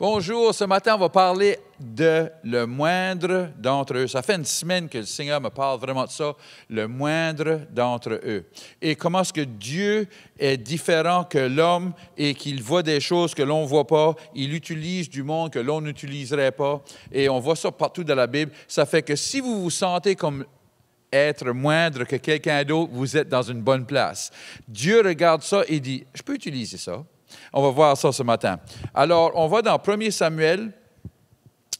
Bonjour, ce matin, on va parler de le moindre d'entre eux. Ça fait une semaine que le Seigneur me parle vraiment de ça, le moindre d'entre eux. Et comment est-ce que Dieu est différent que l'homme et qu'il voit des choses que l'on ne voit pas. Il utilise du monde que l'on n'utiliserait pas. Et on voit ça partout dans la Bible. Ça fait que si vous vous sentez comme être moindre que quelqu'un d'autre, vous êtes dans une bonne place. Dieu regarde ça et dit, je peux utiliser ça. On va voir ça ce matin. Alors, on va dans 1 Samuel,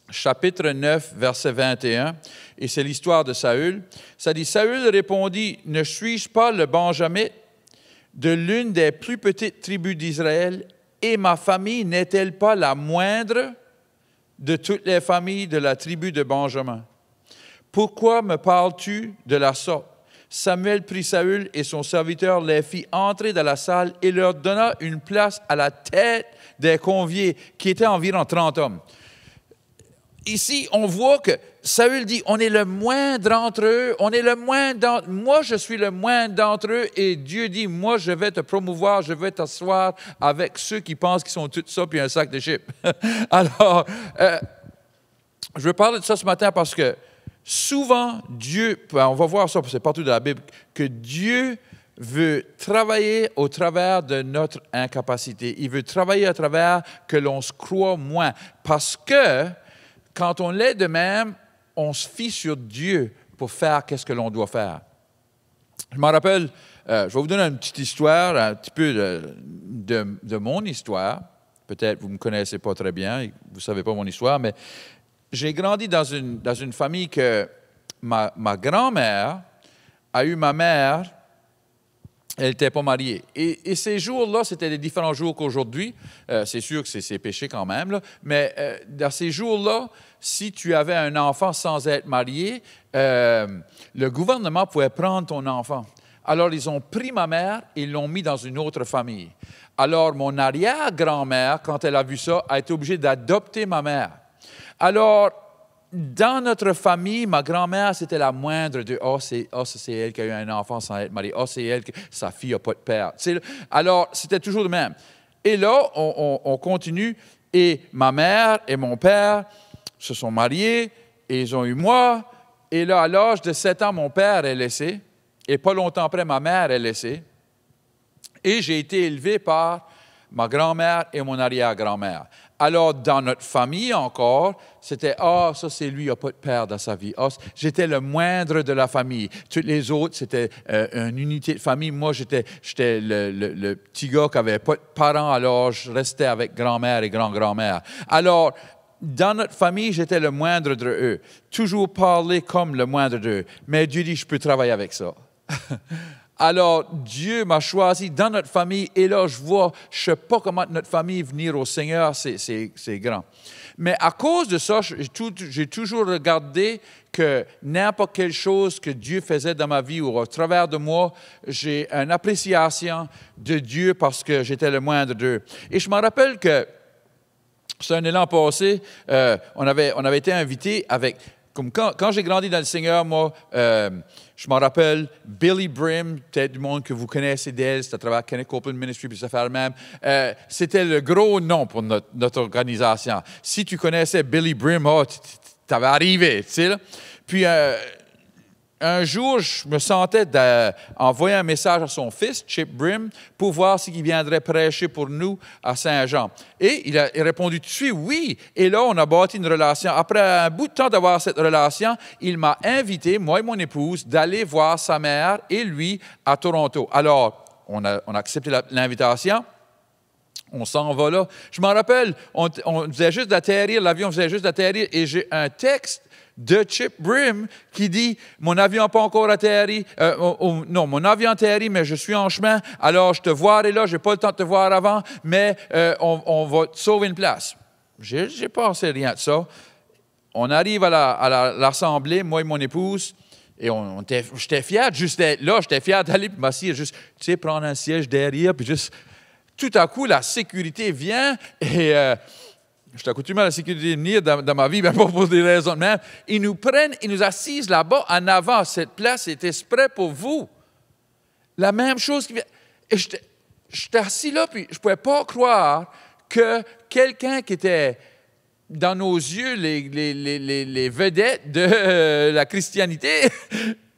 chapitre 9, verset 21, et c'est l'histoire de Saül. Ça dit, Saül répondit, « Ne suis-je pas le Benjamin de l'une des plus petites tribus d'Israël, et ma famille n'est-elle pas la moindre de toutes les familles de la tribu de Benjamin? Pourquoi me parles-tu de la sorte? » Samuel prit Saül et son serviteur les fit entrer dans la salle et leur donna une place à la tête des conviés, qui étaient environ 30 hommes. Ici, on voit que Saül dit, on est le moindre d'entre eux, moi je suis le moindre d'entre eux, et Dieu dit, moi je vais te promouvoir, je vais t'asseoir avec ceux qui pensent qu'ils sont tout ça, puis un sac de chips. Alors, je veux parler de ça ce matin parce que souvent, Dieu, on va voir ça, c'est partout dans la Bible, que Dieu veut travailler au travers de notre incapacité. Il veut travailler à travers que l'on se croit moins. Parce que, quand on l'est de même, on se fie sur Dieu pour faire qu'est-ce que l'on doit faire. Je me rappelle, je vais vous donner une petite histoire, un petit peu de mon histoire. Peut-être vous ne me connaissez pas très bien, vous ne savez pas mon histoire, mais j'ai grandi dans une famille que ma grand-mère a eu ma mère, elle n'était pas mariée. Et ces jours-là, c'était des différents jours qu'aujourd'hui. C'est sûr que c'est péché quand même, là, mais dans ces jours-là, si tu avais un enfant sans être marié, le gouvernement pouvait prendre ton enfant. Alors, ils ont pris ma mère et l'ont mis dans une autre famille. Alors, mon arrière-grand-mère, quand elle a vu ça, a été obligée d'adopter ma mère. Alors, dans notre famille, ma grand-mère, c'était la moindre de « Oh, c'est elle qui a eu un enfant sans être mariée. Oh, c'est elle, sa fille n'a pas de père. » Alors, c'était toujours le même. Et là, on continue. Et ma mère et mon père se sont mariés et ils ont eu moi. Et là, à l'âge de 7 ans, mon père est laissé. Et pas longtemps après, ma mère est laissée. Et j'ai été élevé par ma grand-mère et mon arrière-grand-mère. Alors, dans notre famille encore, c'était « Ah, ça c'est lui, il n'a pas de père dans sa vie. » J'étais le moindre de la famille. Toutes les autres, c'était une unité de famille. Moi, j'étais le petit gars qui n'avait pas de parents, alors je restais avec grand-mère et grand-grand-mère. Alors, dans notre famille, j'étais le moindre d'eux. Toujours parler comme le moindre d'eux. Mais Dieu dit « Je peux travailler avec ça. » Alors, Dieu m'a choisi dans notre famille, et là, je ne sais pas comment notre famille venir au Seigneur, c'est grand. Mais à cause de ça, j'ai toujours regardé que n'importe quelle chose que Dieu faisait dans ma vie ou au travers de moi, j'ai une appréciation de Dieu parce que j'étais le moindre d'eux. Et je me rappelle que, c'est un élan passé, on avait été invités avec... Comme quand j'ai grandi dans le Seigneur, moi, je me rappelle Billy Brim, peut-être du monde que vous connaissez d'elle, c'est à travers Kenneth Copeland Ministry, puis ça fait le même. C'était le gros nom pour notre organisation. Si tu connaissais Billy Brim, tu avais arrivé, tu sais. Puis un jour, je me sentais d'envoyer un message à son fils, Chip Brim, pour voir s'il viendrait prêcher pour nous à Saint-Jean. Et il a répondu tout de suite, oui. Et là, on a bâti une relation. Après un bout de temps d'avoir cette relation, il m'a invité, moi et mon épouse, d'aller voir sa mère et lui à Toronto. Alors, on a accepté l'invitation. On s'en va là. Je m'en rappelle, on faisait juste d'atterrir, l'avion faisait juste d'atterrir, et j'ai un texte de Chip Brim qui dit « Mon avion n'a pas encore atterri. Non, mon avion a atterri, mais je suis en chemin. Alors, je te verrai là. Je n'ai pas le temps de te voir avant, mais on va te sauver une place. » J'ai pensé rien de ça. On arrive à l'assemblée, moi et mon épouse, et j'étais fier juste d'être là. J'étais fier d'aller et m'asseoir, juste, tu sais, prendre un siège derrière, puis juste... Tout à coup, la sécurité vient et... Je suis accoutumé à la sécurité de venir dans ma vie, mais pas pour des raisons de même. Ils nous prennent, ils nous assisent là-bas en avant. Cette place est exprès pour vous. La même chose qui vient. Et j'étais assis là, puis je ne pouvais pas croire que quelqu'un qui était dans nos yeux, les vedettes de la christianité.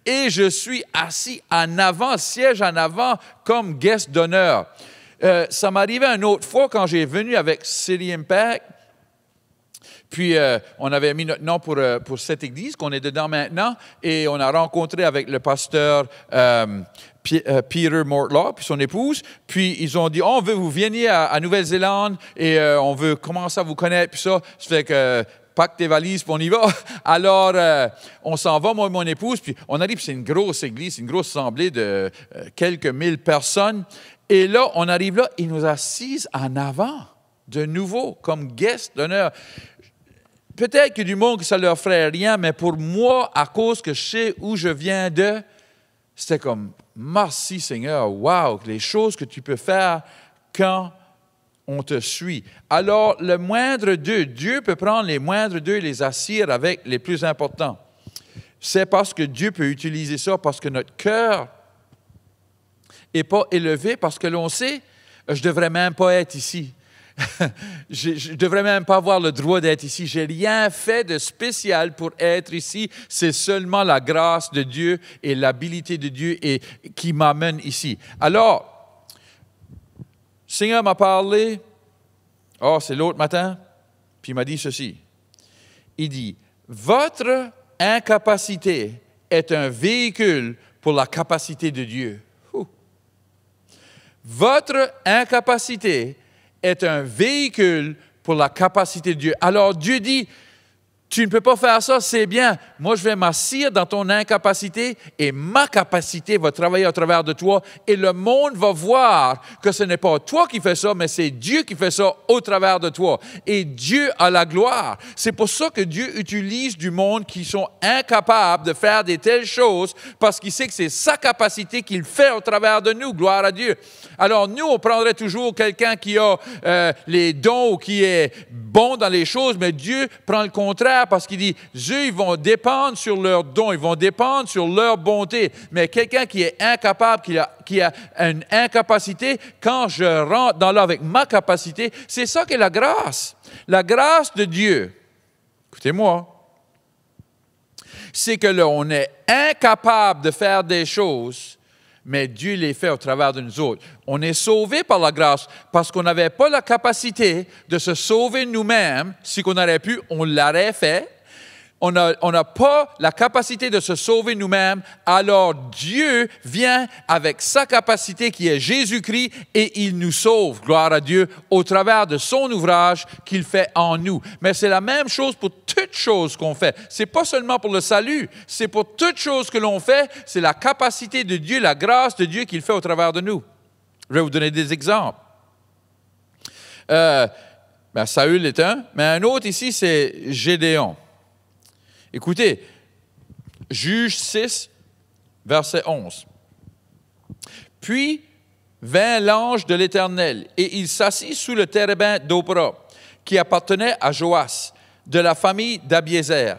Et je suis assis en avant, siège en avant, comme guest d'honneur. Ça m'arrivait une autre fois quand j'ai venu avec City Impact. Puis, on avait mis notre nom pour cette église qu'on est dedans maintenant. Et on a rencontré avec le pasteur Peter Mortlaw, puis son épouse. Puis, ils ont dit, on veut que vous veniez à Nouvelle-Zélande et on veut commencer à vous connaître. Puis ça fait que... pack tes valises, puis on y va. Alors, on s'en va, moi et mon épouse, puis on arrive, c'est une grosse église, une grosse assemblée de quelques mille personnes. Et là, on arrive là, ils nous assisent en avant, de nouveau, comme guest d'honneur. Peut-être que du monde que ça leur ferait rien, mais pour moi, à cause que je sais où je viens de, c'était comme, merci Seigneur, wow, les choses que tu peux faire quand on te suit. Alors, le moindre d'eux, Dieu peut prendre les moindres d'eux et les assir avec les plus importants. C'est parce que Dieu peut utiliser ça, parce que notre cœur n'est pas élevé, parce que l'on sait, je ne devrais même pas être ici. Je ne devrais même pas avoir le droit d'être ici. Je n'ai rien fait de spécial pour être ici. C'est seulement la grâce de Dieu et l'habilité de Dieu qui m'amène ici. Alors, le Seigneur m'a parlé, c'est l'autre matin, puis il m'a dit ceci. Il dit, votre incapacité est un véhicule pour la capacité de Dieu. Votre incapacité est un véhicule pour la capacité de Dieu. Alors Dieu dit, tu ne peux pas faire ça, c'est bien. Moi, je vais m'assir dans ton incapacité et ma capacité va travailler au travers de toi et le monde va voir que ce n'est pas toi qui fais ça, mais c'est Dieu qui fait ça au travers de toi. Et Dieu a la gloire. C'est pour ça que Dieu utilise du monde qui sont incapables de faire de telles choses parce qu'il sait que c'est sa capacité qu'il fait au travers de nous. Gloire à Dieu. Alors, nous, on prendrait toujours quelqu'un qui a les dons ou qui est bon dans les choses, mais Dieu prend le contraire parce qu'il dit, eux, ils vont dépendre sur leurs dons, ils vont dépendre sur leur bonté. Mais quelqu'un qui est incapable, qui a une incapacité, quand je rentre dans là avec ma capacité, c'est ça qu'est la grâce. La grâce de Dieu, écoutez-moi, c'est que là, on est incapable de faire des choses, mais Dieu les fait au travers de nous autres. On est sauvé par la grâce parce qu'on n'avait pas la capacité de se sauver nous-mêmes. Si on aurait pu, on l'aurait fait. On n'a pas la capacité de se sauver nous-mêmes. Alors Dieu vient avec sa capacité qui est Jésus-Christ et il nous sauve, gloire à Dieu, au travers de son ouvrage qu'il fait en nous. Mais c'est la même chose pour toutes choses qu'on fait. Ce n'est pas seulement pour le salut, c'est pour toutes choses que l'on fait, c'est la capacité de Dieu, la grâce de Dieu qu'il fait au travers de nous. Je vais vous donner des exemples. Saül est un, mais un autre ici, c'est Gédéon. Écoutez, Juge 6, verset 11. Puis vint l'ange de l'Éternel, et il s'assit sous le térébinthe d'Oprah, qui appartenait à Joas, de la famille d'Abiézer.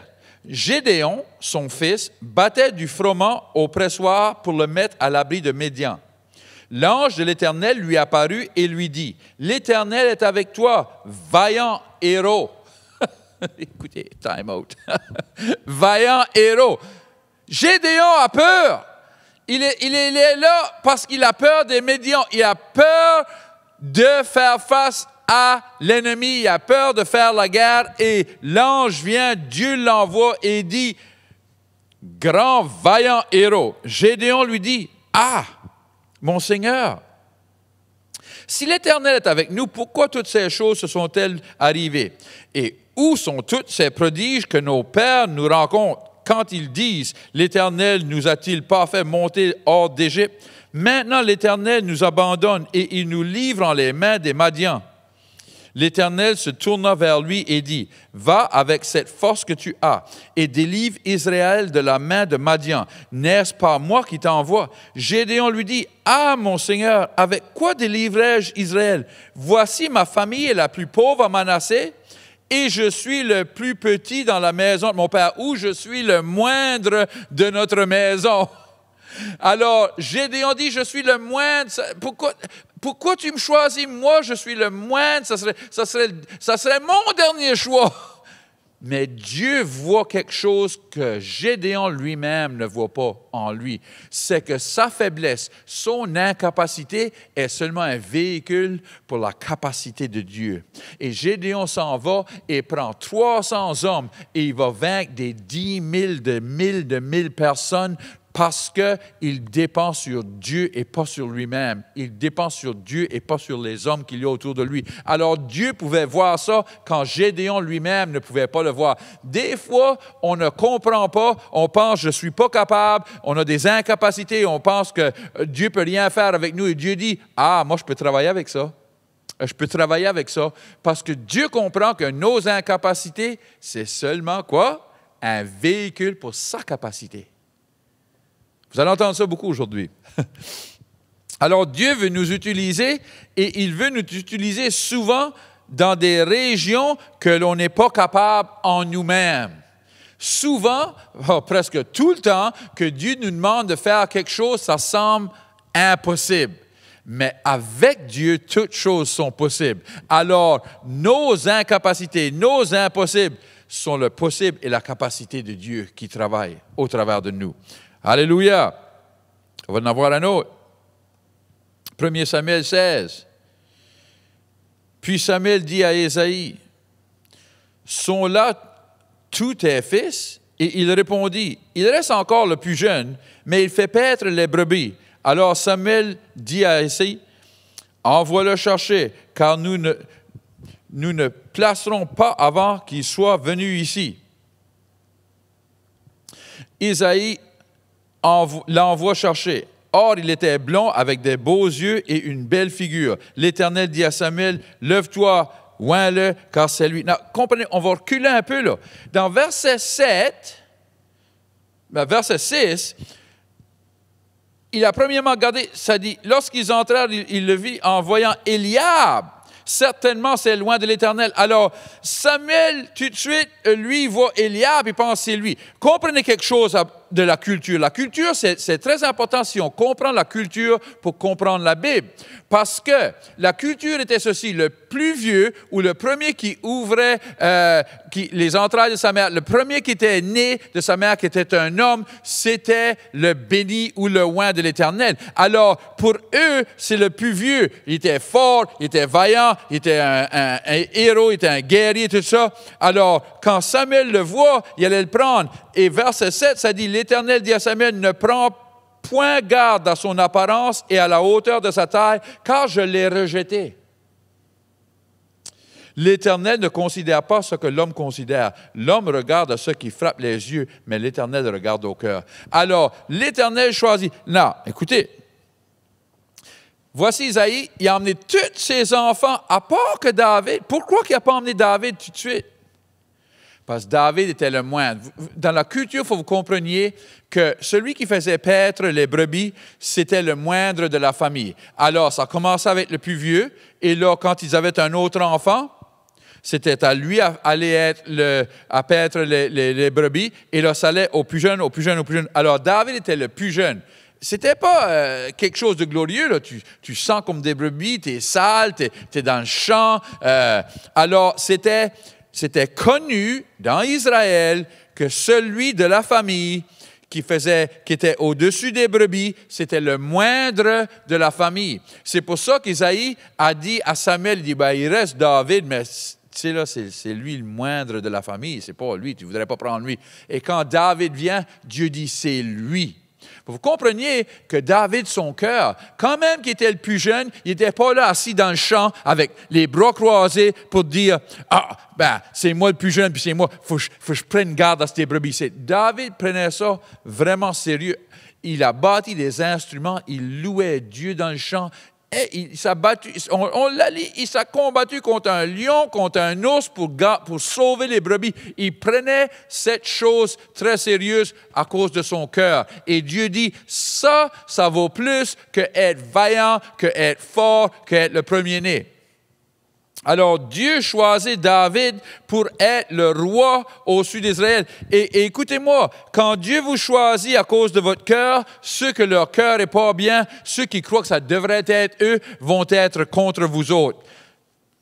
Gédéon, son fils, battait du froment au pressoir pour le mettre à l'abri de Médian. L'ange de l'Éternel lui apparut et lui dit, « L'Éternel est avec toi, vaillant héros. » Écoutez, time out. Vaillant héros. Gédéon a peur. Il est là parce qu'il a peur des Médians. Il a peur de faire face à l'ennemi. Il a peur de faire la guerre. Et l'ange vient, Dieu l'envoie et dit, grand, vaillant héros. Gédéon lui dit, ah, mon Seigneur, si l'Éternel est avec nous, pourquoi toutes ces choses se sont-elles arrivées? Et où sont tous ces prodiges que nos pères nous rencontrent quand ils disent, l'Éternel nous a-t-il pas fait monter hors d'Égypte? Maintenant, l'Éternel nous abandonne et il nous livre en les mains des Madians. L'Éternel se tourna vers lui et dit, va avec cette force que tu as et délivre Israël de la main de Madian. N'est-ce pas moi qui t'envoie? Gédéon lui dit, ah, mon Seigneur, avec quoi délivrerai-je Israël? Voici ma famille est la plus pauvre à Manassé et je suis le plus petit dans la maison de mon père, ou je suis le moindre de notre maison. Alors, Gédéon dit, je suis le moindre. Pourquoi tu me choisis? Moi, je suis le moindre. Ça serait mon dernier choix. Mais Dieu voit quelque chose que Gédéon lui-même ne voit pas en lui. C'est que sa faiblesse, son incapacité est seulement un véhicule pour la capacité de Dieu. Et Gédéon s'en va et prend 300 hommes et il va vaincre des 10 000, de 1000 personnes parce qu'il dépend sur Dieu et pas sur lui-même. Il dépend sur Dieu et pas sur les hommes qu'il y a autour de lui. Alors Dieu pouvait voir ça quand Gédéon lui-même ne pouvait pas le voir. Des fois, on ne comprend pas, on pense « je ne suis pas capable », on a des incapacités, on pense que Dieu ne peut rien faire avec nous. Et Dieu dit « ah, moi je peux travailler avec ça ». Je peux travailler avec ça parce que Dieu comprend que nos incapacités, c'est seulement quoi? Un véhicule pour sa capacité. Vous allez entendre ça beaucoup aujourd'hui. Alors, Dieu veut nous utiliser et il veut nous utiliser souvent dans des régions que l'on n'est pas capable en nous-mêmes. Souvent, presque tout le temps, que Dieu nous demande de faire quelque chose, ça semble impossible. Mais avec Dieu, toutes choses sont possibles. Alors, nos incapacités, nos impossibles sont le possible et la capacité de Dieu qui travaille au travers de nous. Alléluia! On va en avoir un autre. 1 Samuel 16. Puis Samuel dit à Ésaïe, « Sont là tous tes fils? » Et il répondit, « Il reste encore le plus jeune, mais il fait paître les brebis. » Alors Samuel dit à Ésaïe, « Envoie-le chercher, car nous ne placerons pas avant qu'il soit venu ici. » Ésaïe l'envoie chercher. Or, il était blond avec des beaux yeux et une belle figure. L'Éternel dit à Samuel, « Lève-toi, oins-le, car c'est lui. » Now, comprenez, on va reculer un peu là. Dans verset 6, il a premièrement regardé, ça dit, lorsqu'ils entrèrent, il le vit en voyant Eliab. Certainement, c'est loin de l'Éternel. Alors, Samuel, tout de suite, lui, voit Eliab et pense c'est lui. Comprenez quelque chose de la culture. La culture, c'est très important si on comprend la culture pour comprendre la Bible. Parce que la culture était ceci, le plus vieux ou le premier qui ouvrait les entrailles de sa mère, le premier qui était né de sa mère, qui était un homme, c'était le béni ou le oint de l'Éternel. Alors, pour eux, c'est le plus vieux. Il était fort, il était vaillant, il était un héros, il était un guerrier, tout ça. Alors, quand Samuel le voit, il allait le prendre. Et verset 7, ça dit, l'Éternel dit à Samuel, ne prends point garde à son apparence et à la hauteur de sa taille, car je l'ai rejeté. L'Éternel ne considère pas ce que l'homme considère. L'homme regarde à ce qui frappe les yeux, mais l'Éternel regarde au cœur. Alors, l'Éternel choisit. Non, écoutez, voici Isaïe, il a emmené tous ses enfants, à part que David. Pourquoi il n'a pas emmené David tout de suite? Parce que David était le moindre. Dans la culture, il faut que vous compreniez que celui qui faisait paître les brebis, c'était le moindre de la famille. Alors, ça commençait avec le plus vieux, et là, quand ils avaient un autre enfant, c'était à lui à paître les brebis, et là, ça allait au plus jeune, au plus jeune, au plus jeune. Alors, David était le plus jeune. C'était pas quelque chose de glorieux, là. Tu sens comme des brebis, tu es sale, tu es dans le champ. Alors, c'était connu dans Israël que celui de la famille qui était au-dessus des brebis, c'était le moindre de la famille. C'est pour ça qu'Isaïe a dit à Samuel, il dit, il reste David, mais tu sais là, c'est lui le moindre de la famille, c'est pas lui, tu ne voudrais pas prendre lui. Et quand David vient, Dieu dit, c'est lui. Vous compreniez que David, son cœur, quand même qu'il était le plus jeune, il n'était pas là assis dans le champ avec les bras croisés pour dire « Ah, c'est moi le plus jeune, puis c'est moi, faut que je prenne garde à ces brebis. » David prenait ça vraiment sérieux. Il a bâti des instruments, il louait Dieu dans le champ. Et il s'est battu, on l'a lu, il s'est combattu contre un lion, contre un ours pour sauver les brebis. Il prenait cette chose très sérieuse à cause de son cœur. Et Dieu dit, ça vaut plus que être vaillant, que être fort, que être le premier-né. Alors, Dieu choisit David pour être le roi au-dessus d'Israël. Et écoutez-moi, quand Dieu vous choisit à cause de votre cœur, ceux que leur cœur n'est pas bien, ceux qui croient que ça devrait être eux, vont être contre vous autres.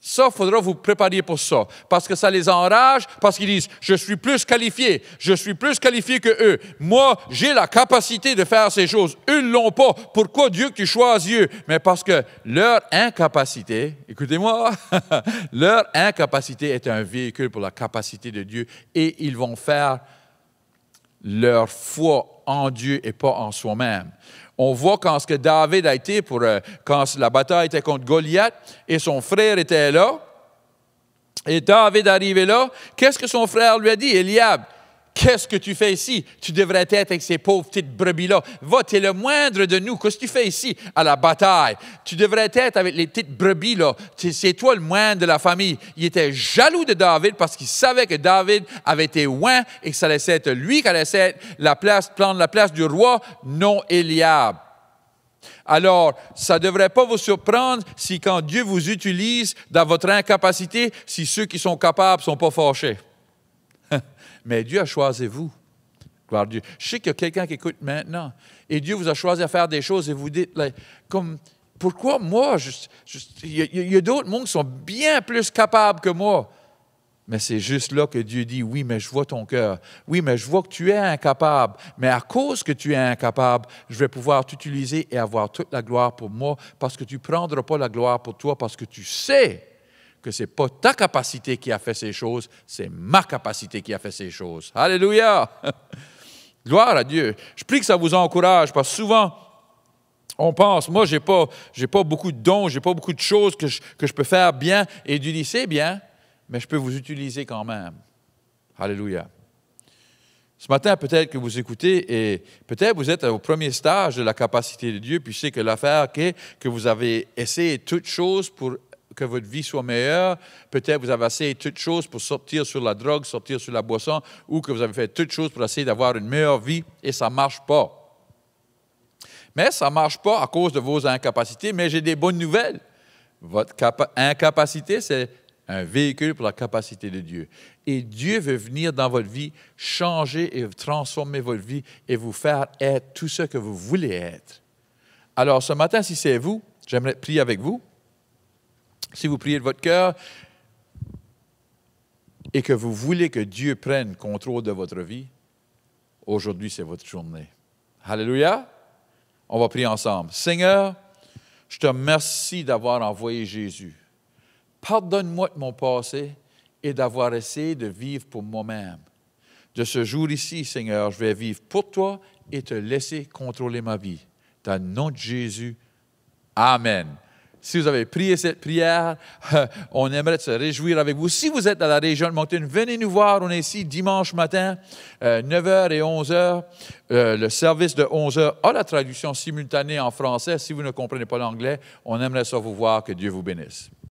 Ça, il faudra vous préparer pour ça. Parce que ça les enrage, parce qu'ils disent, je suis plus qualifié que eux. Moi, j'ai la capacité de faire ces choses. Eux ne l'ont pas. Pourquoi Dieu que tu choisis eux? Mais parce que leur incapacité, écoutez-moi, leur incapacité est un véhicule pour la capacité de Dieu et ils vont faire leur foi en Dieu et pas en soi-même. On voit quand ce que David a été quand la bataille était contre Goliath et son frère était là. Et David arrivé là. Qu'est-ce que son frère lui a dit? Eliab, qu'est-ce que tu fais ici? Tu devrais être avec ces pauvres petites brebis-là. Va, tu es le moindre de nous. Qu'est-ce que tu fais ici à la bataille? Tu devrais être avec les petites brebis-là. C'est toi le moindre de la famille. Il était jaloux de David parce qu'il savait que David avait été oint et que ça laissait être lui qui allait prendre la place du roi, non Eliab. Alors, ça ne devrait pas vous surprendre si quand Dieu vous utilise dans votre incapacité, si ceux qui sont capables ne sont pas fâchés. Mais Dieu a choisi vous. Gloire à Dieu. Je sais qu'il y a quelqu'un qui écoute maintenant. Et Dieu vous a choisi à faire des choses et vous dites, là, comme, pourquoi moi? Il y a d'autres mondes qui sont bien plus capables que moi. Mais c'est juste là que Dieu dit, oui, mais je vois ton cœur. Oui, mais je vois que tu es incapable. Mais à cause que tu es incapable, je vais pouvoir t'utiliser et avoir toute la gloire pour moi parce que tu ne prendras pas la gloire pour toi parce que tu sais que ce n'est pas ta capacité qui a fait ces choses, c'est ma capacité qui a fait ces choses. Alléluia! Gloire à Dieu. Je prie que ça vous encourage parce que souvent, on pense, moi, je n'ai pas beaucoup de dons, je n'ai pas beaucoup de choses que je peux faire bien. Et Dieu dit, c'est bien, mais je peux vous utiliser quand même. Alléluia. Ce matin, peut-être que vous écoutez et peut-être vous êtes au premier stage de la capacité de Dieu, puis c'est que l'affaire est que vous avez essayé toutes choses pour que votre vie soit meilleure. Peut-être vous avez essayé toutes choses pour sortir sur la drogue, sortir sur la boisson, ou que vous avez fait toutes choses pour essayer d'avoir une meilleure vie et ça ne marche pas. Mais ça ne marche pas à cause de vos incapacités, mais j'ai des bonnes nouvelles. Votre incapacité, c'est un véhicule pour la capacité de Dieu. Et Dieu veut venir dans votre vie, changer et transformer votre vie et vous faire être tout ce que vous voulez être. Alors ce matin, si c'est vous, j'aimerais prier avec vous. Si vous priez de votre cœur et que vous voulez que Dieu prenne contrôle de votre vie, aujourd'hui, c'est votre journée. Alléluia! On va prier ensemble. Seigneur, je te remercie d'avoir envoyé Jésus. Pardonne-moi de mon passé et d'avoir essayé de vivre pour moi-même. De ce jour ici, Seigneur, je vais vivre pour toi et te laisser contrôler ma vie. Dans le nom de Jésus, Amen. Si vous avez prié cette prière, on aimerait se réjouir avec vous. Si vous êtes dans la région de Moncton, venez nous voir. On est ici dimanche matin, 9h et 11h. Le service de 11h a la traduction simultanée en français. Si vous ne comprenez pas l'anglais, on aimerait ça vous voir. Que Dieu vous bénisse.